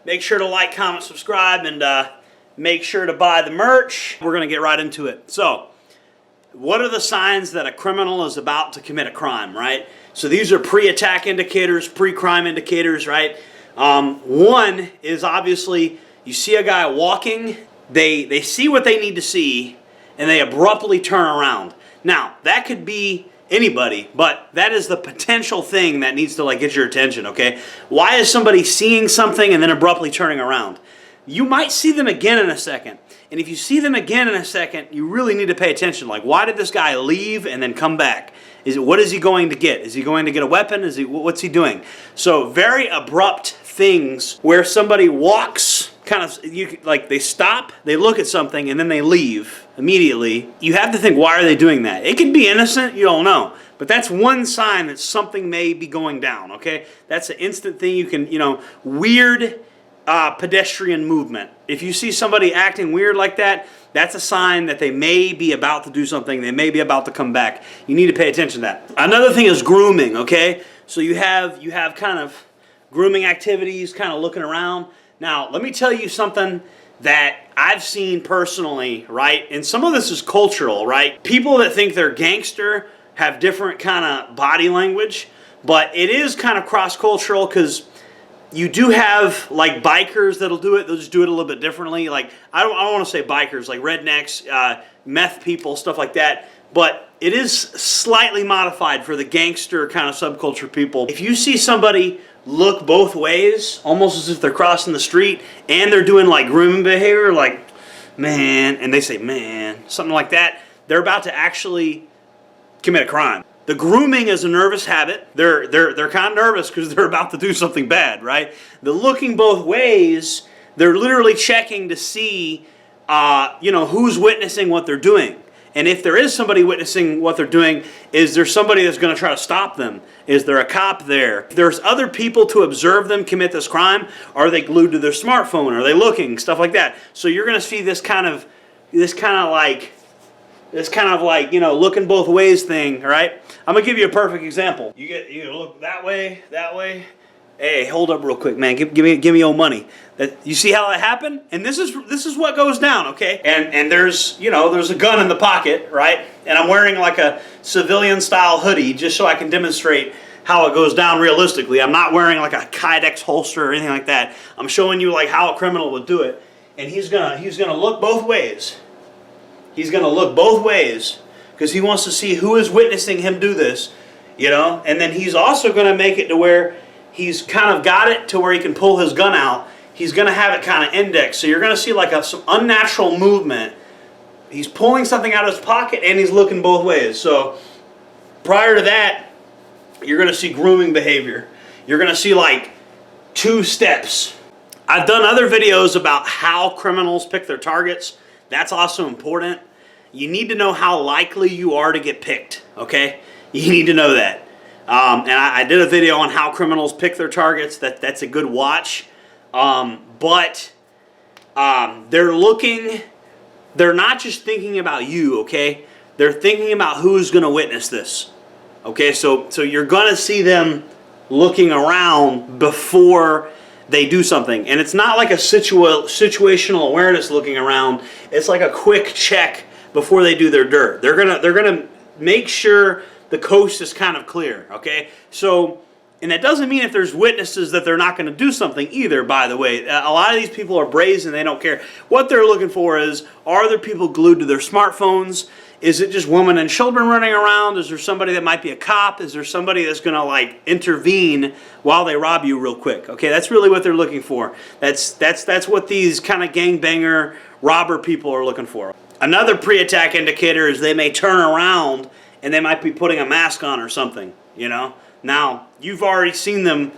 Make sure to like, comment, subscribe, and make sure to buy the merch. We're going to get right into it. So, what are the signs that a criminal is about to commit a crime, right? So these are pre-attack indicators, pre-crime indicators, right? One is obviously you see a guy walking, they see what they need to see, and they abruptly turn around. Now, that could be anybody, but that is the potential thing that needs to get your attention, okay? Why is somebody seeing something and then abruptly turning around? You might see them again in a second. And if you see them again in a second, you really need to pay attention. Like, why did this guy leave and then come back? What is he going to get? Is he going to get a weapon? What's he doing? So very abrupt things where somebody walks, they stop, they look at something, and then they leave immediately. You have to think, why are they doing that? It could be innocent, you don't know. But that's one sign that something may be going down, okay? That's an instant thing you can, weird pedestrian movement. If you see somebody acting weird like that, that's a sign that they may be about to do something. They may be about to come back. You need to pay attention to that. Another thing is grooming, okay? So you have kind of grooming activities, kind of looking around. Now, let me tell you something that I've seen personally, right? And some of this is cultural, right? People that think they're gangster have different kind of body language, but it is kind of cross-cultural because you do have bikers that'll do it. They'll just do it a little bit differently. I don't want to say bikers, like rednecks, meth people, stuff like that. But it is slightly modified for the gangster kind of subculture people. If you see somebody look both ways, almost as if they're crossing the street, and they're doing grooming behavior, man, and they say man, something like that, they're about to actually commit a crime. The grooming is a nervous habit. They're kind of nervous because they're about to do something bad, right? The looking both ways, they're literally checking to see, who's witnessing what they're doing. And if there is somebody witnessing what they're doing, is there somebody that's going to try to stop them? Is there a cop there? If there's other people to observe them commit this crime, are they glued to their smartphone? Are they looking? Stuff like that. So you're going to see this kind of looking both ways thing, right? I'm gonna give you a perfect example. You look that way. Hey, hold up real quick, man. Give me your money. You see how that happened? And this is what goes down, okay? And there's a gun in the pocket, right? And I'm wearing a civilian style hoodie just so I can demonstrate how it goes down realistically. I'm not wearing a Kydex holster or anything like that. I'm showing you how a criminal would do it. And he's gonna look both ways. He's going to look both ways because he wants to see who is witnessing him do this, and then he's also going to make it to where he's kind of got it to where he can pull his gun out. He's going to have it kind of indexed. So you're going to see some unnatural movement. He's pulling something out of his pocket and he's looking both ways. So prior to that, you're going to see grooming behavior. You're going to see 2 steps. I've done other videos about how criminals pick their targets. That's also important. You need to know how likely you are to get picked, okay? You need to know that. And I did a video on how criminals pick their targets. That's a good watch. But they're not just thinking about you, okay? They're thinking about who's going to witness this, okay? So you're going to see them looking around before they do something. And it's not like a situational awareness looking around. It's like a quick check before they do their dirt. They're gonna make sure the coast is kind of clear, okay? So, and that doesn't mean if there's witnesses that they're not going to do something either, by the way. A lot of these people are brazen. They don't care. What they're looking for is, are there people glued to their smartphones? Is it just women and children running around? Is there somebody that might be a cop? Is there somebody that's going to intervene while they rob you real quick? Okay, that's really what they're looking for. That's what these kind of gangbanger robber people are looking for. Another pre-attack indicator is they may turn around and they might be putting a mask on or something, Now, you've already seen them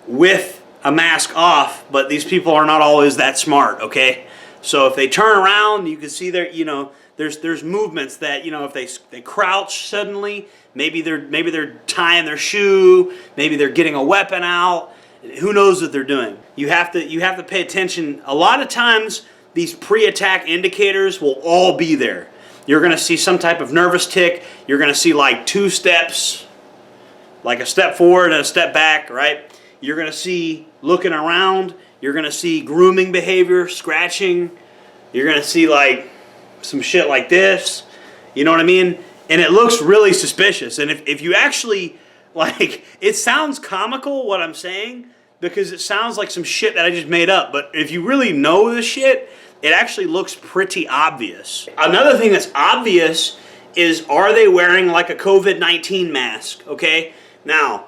with a mask off, but these people are not always that smart, okay? So if they turn around, you can see their, there's movements that, if they crouch suddenly, maybe they're tying their shoe, maybe they're getting a weapon out. Who knows what they're doing? You have to pay attention. A lot of times these pre-attack indicators will all be there. You're going to see some type of nervous tick. You're going to see 2 steps, like a step forward and a step back, right? You're going to see looking around. You're going to see grooming behavior, scratching. You're going to see like some shit like this. You know what I mean? And it looks really suspicious. And if you actually, like, it sounds comical what I'm saying because it sounds like some shit that I just made up. But if you really know the shit, it actually looks pretty obvious. Another thing that's obvious is, are they wearing like a COVID-19 mask? Okay? Now,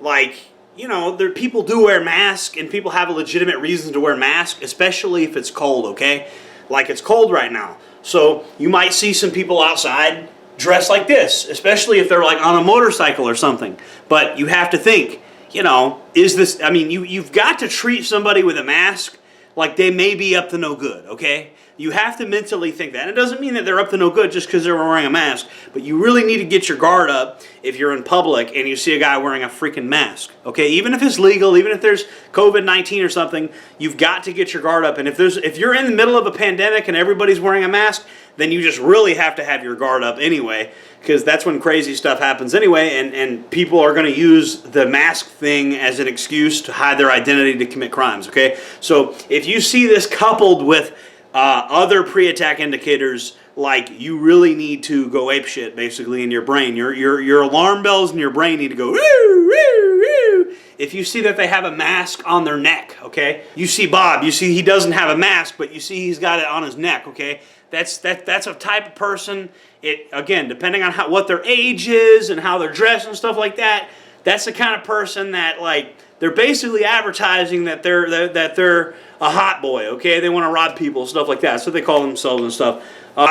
like, you know, people do wear masks and people have a legitimate reason to wear masks, especially if it's cold, okay? Like it's cold right now. So you might see some people outside dressed like this, especially if they're like on a motorcycle or something. But you have to think, you know, is this, I mean, you've got to treat somebody with a mask like they may be up to no good, okay? You have to mentally think that. And it doesn't mean that they're up to no good just because they're wearing a mask, but you really need to get your guard up if you're in public and you see a guy wearing a freaking mask, okay? Even if it's legal, even if there's COVID-19 or something, you've got to get your guard up. And if you're in the middle of a pandemic and everybody's wearing a mask, then you just really have to have your guard up anyway, because that's when crazy stuff happens anyway, and people are going to use the mask thing as an excuse to hide their identity to commit crimes, okay? So if you see this coupled with other pre-attack indicators, like you really need to go apeshit basically in your brain. Your alarm bells in your brain need to go woo, woo, woo. If you see that they have a mask on their neck, okay? You see Bob, you see he doesn't have a mask, but you see he's got it on his neck, okay? That's a type of person. It, again, depending on what their age is and how they're dressed and stuff like that, that's the kind of person that, like, they're basically advertising that they're a hot boy, okay? They want to rob people, stuff like that. That's what they call themselves and stuff.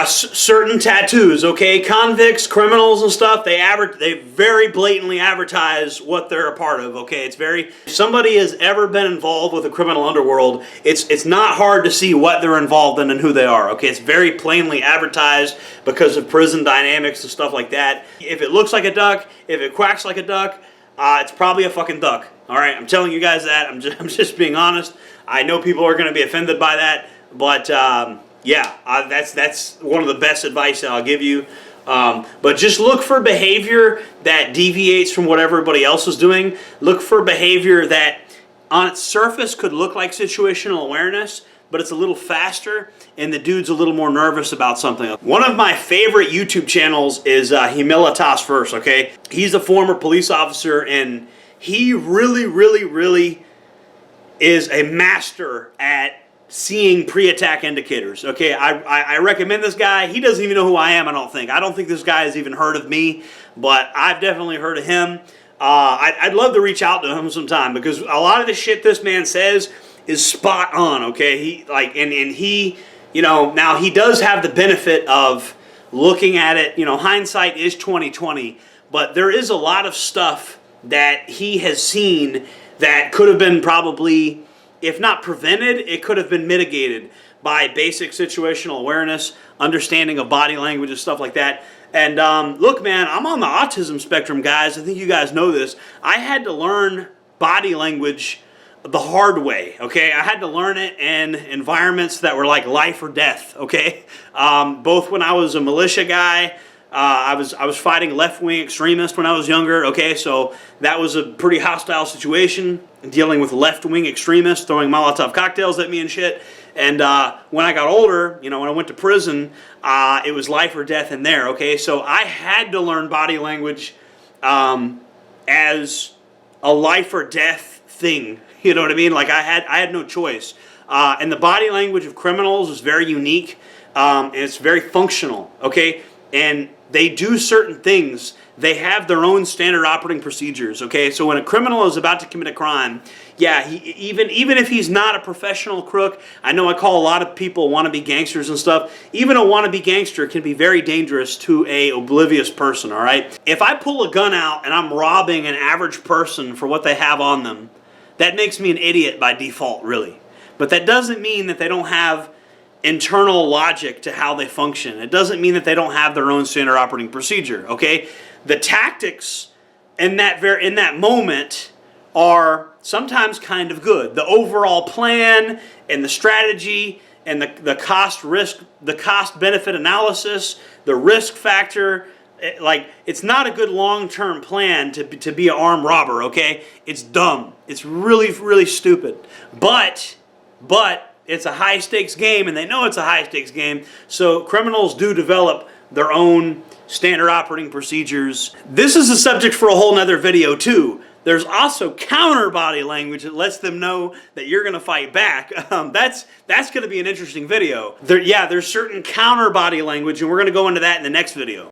Certain tattoos, okay? Convicts, criminals and stuff, they very blatantly advertise what they're a part of, okay? It's very, if somebody has ever been involved with the criminal underworld, it's not hard to see what they're involved in and who they are, okay? It's very plainly advertised because of prison dynamics and stuff like that. If it looks like a duck, if it quacks like a duck, it's probably a fucking duck. All right, I'm telling you guys that. I'm just being honest. I know people are going to be offended by that, but yeah, that's one of the best advice that I'll give you. But just look for behavior that deviates from what everybody else is doing. Look for behavior that on its surface could look like situational awareness, but it's a little faster and the dude's a little more nervous about something. One of my favorite YouTube channels is Humilitas First, okay? He's a former police officer and he really is a master at seeing pre-attack indicators, okay? I recommend this guy. He doesn't even know who I am, I don't think. I don't think this guy has even heard of me, but I've definitely heard of him. I'd love to reach out to him sometime because a lot of the shit this man says is spot on, okay? He, you know, now he does have the benefit of looking at it, you know, hindsight is 20/20, but there is a lot of stuff that he has seen that could have been probably, if not prevented, it could have been mitigated by basic situational awareness, understanding of body language and stuff like that. And look, man, I'm on the autism spectrum, guys. I think you guys know this. I had to learn body language the hard way, okay? I had to learn it in environments that were like life or death, okay? Both when I was a militia guy, I was fighting left-wing extremists when I was younger, okay? So that was a pretty hostile situation, dealing with left-wing extremists throwing Molotov cocktails at me and shit. And when I got older, you know, when I went to prison, it was life or death in there, okay? So I had to learn body language as a life or death thing. You know what I mean? Like I had no choice. And the body language of criminals is very unique, and it's very functional, okay? And they do certain things. They have their own standard operating procedures, okay? So when a criminal is about to commit a crime, yeah, even if he's not a professional crook, I know I call a lot of people wannabe gangsters and stuff. Even a wannabe gangster can be very dangerous to a oblivious person, all right? If I pull a gun out and I'm robbing an average person for what they have on them, that makes me an idiot by default, really. But that doesn't mean that they don't have internal logic to how they function. It doesn't mean that they don't have their own standard operating procedure, okay? The tactics in that moment are sometimes kind of good. The overall plan and the strategy and the cost benefit analysis, the risk factor, Like, it's not a good long-term plan to be an armed robber, okay? It's dumb. It's really, really stupid. But it's a high-stakes game, and they know it's a high-stakes game, so criminals do develop their own standard operating procedures. This is a subject for a whole nother video, too. There's also counter body language that lets them know that you're going to fight back. That's going to be an interesting video. There's certain counter body language, and we're going to go into that in the next video.